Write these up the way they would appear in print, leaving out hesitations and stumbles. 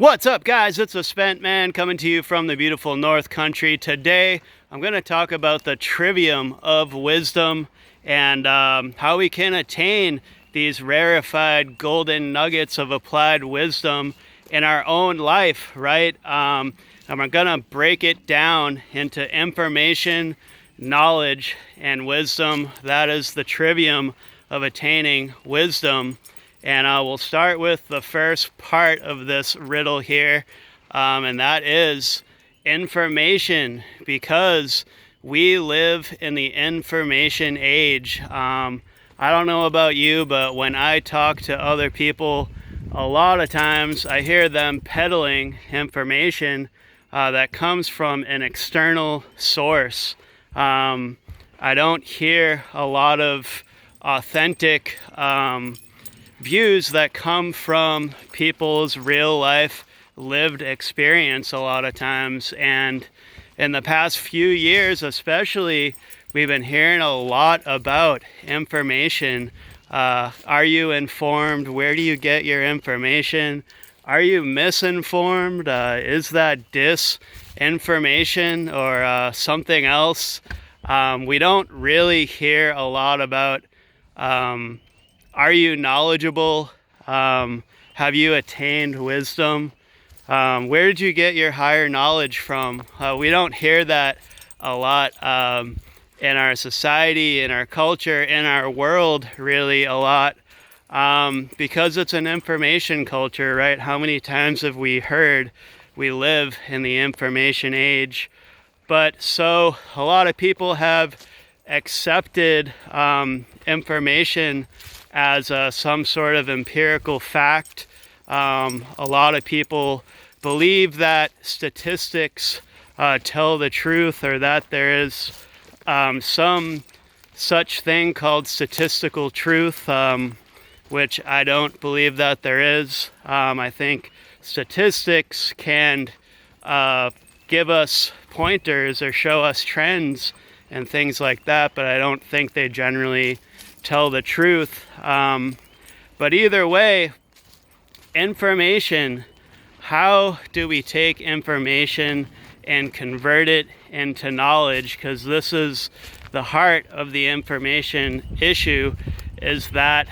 What's up, guys? It's a Spent Man coming to you from the beautiful North Country. Today, I'm going to talk about the trivium of wisdom and how we can attain these rarefied golden nuggets of applied wisdom in our own life, right? And we're going to break it down into information, knowledge, and wisdom. That is the trivium of attaining wisdom. And we'll start with the first part of this riddle here, and that is information, because we live in the information age. I don't know about you, but when I talk to other people, a lot of times I hear them peddling information that comes from an external source. I don't hear a lot of authentic views that come from people's real life lived experience a lot of times. And in the past few years especially, we've been hearing a lot about information. Are you informed? Where do you get your information? Are you misinformed? Is that disinformation or something else? We don't really hear a lot about are you knowledgeable? Have you attained wisdom? Where did you get your higher knowledge from? We don't hear that a lot in our society, in our culture, in our world, really a lot, because it's an information culture, right? How many times have we heard we live in the information age? But so a lot of people have accepted information as some sort of empirical fact. A lot of people believe that statistics tell the truth, or that there is some such thing called statistical truth, which I don't believe that there is. I think statistics can give us pointers or show us trends and things like that, but I don't think they generally tell the truth. But either way, information, how do we take information and convert it into knowledge? Because this is the heart of the information issue, is that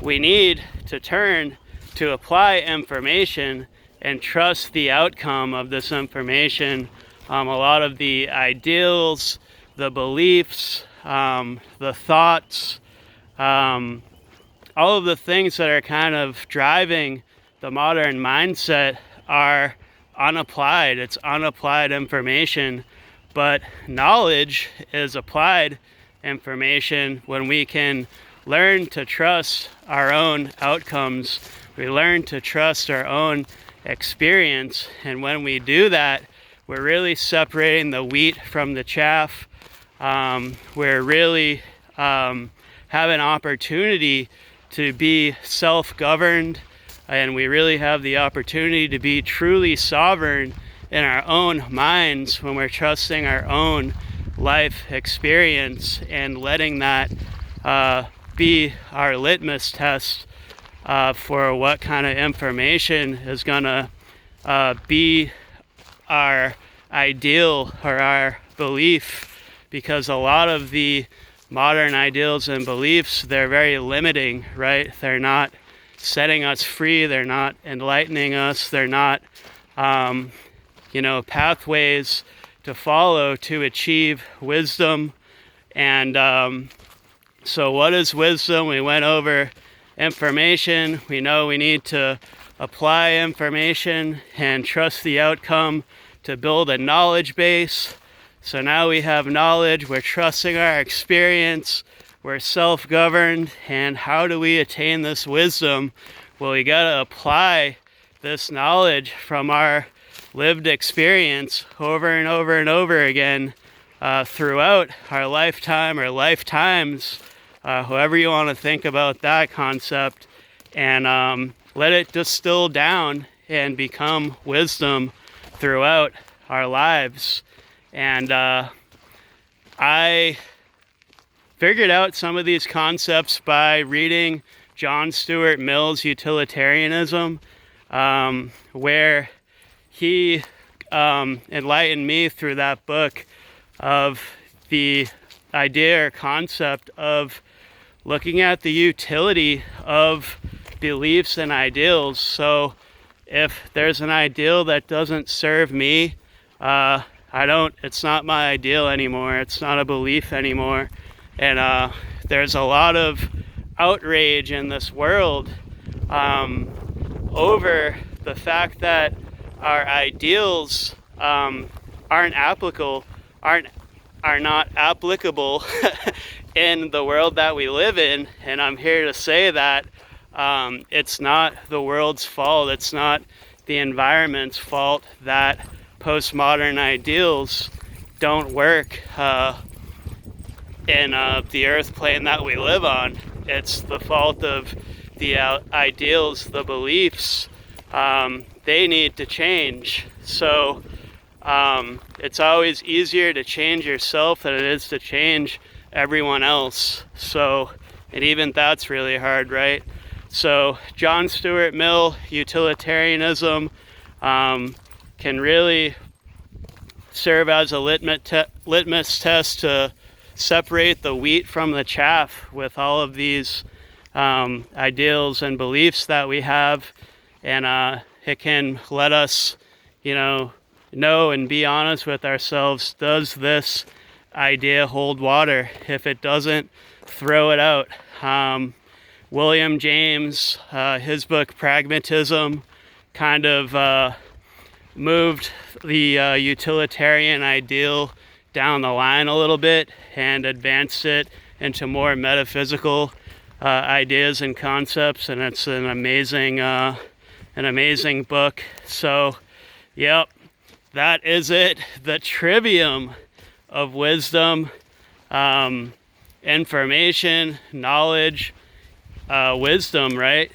we need to turn to apply information and trust the outcome of this information. A lot of the ideals, the beliefs, the thoughts, all of the things that are kind of driving the modern mindset are unapplied. It's unapplied information, but knowledge is applied information when we can learn to trust our own outcomes. We learn to trust our own experience, and when we do that, we're really separating the wheat from the chaff. We're really have an opportunity to be self-governed, and we really have the opportunity to be truly sovereign in our own minds when we're trusting our own life experience and letting that be our litmus test for what kind of information is going to be our ideal or our belief. Because a lot of the modern ideals and beliefs, they're very limiting, right? They're not setting us free. They're not enlightening us. They're not, pathways to follow to achieve wisdom. And so what is wisdom? We went over information. We know we need to apply information and trust the outcome to build a knowledge base. So now we have knowledge, we're trusting our experience, we're self-governed, and how do we attain this wisdom? Well, we gotta apply this knowledge from our lived experience over and over and over again throughout our lifetime or lifetimes, however you want to think about that concept, and let it distill down and become wisdom throughout our lives. And I figured out some of these concepts by reading John Stuart Mill's Utilitarianism. where he enlightened me through that book of the idea or concept of looking at the utility of beliefs and ideals. So if there's an ideal that doesn't serve me, it's not my ideal anymore. It's not a belief anymore. And there's a lot of outrage in this world over the fact that our ideals are not applicable in the world that we live in. And I'm here to say that it's not the world's fault. It's not the environment's fault that postmodern ideals don't work in the earth plane that we live on. It's the fault of the ideals, the beliefs. They need to change. So it's always easier to change yourself than it is to change everyone else. So, and even that's really hard, right? So John Stuart Mill, utilitarianism, can really serve as a litmus test to separate the wheat from the chaff with all of these ideals and beliefs that we have. And it can let us, know and be honest with ourselves. Does this idea hold water? If it doesn't, throw it out. William James, his book Pragmatism, kind of moved the utilitarian ideal down the line a little bit and advanced it into more metaphysical ideas and concepts, and it's an amazing book. So, yep, that is it. The Trivium of wisdom, information, knowledge, wisdom, right?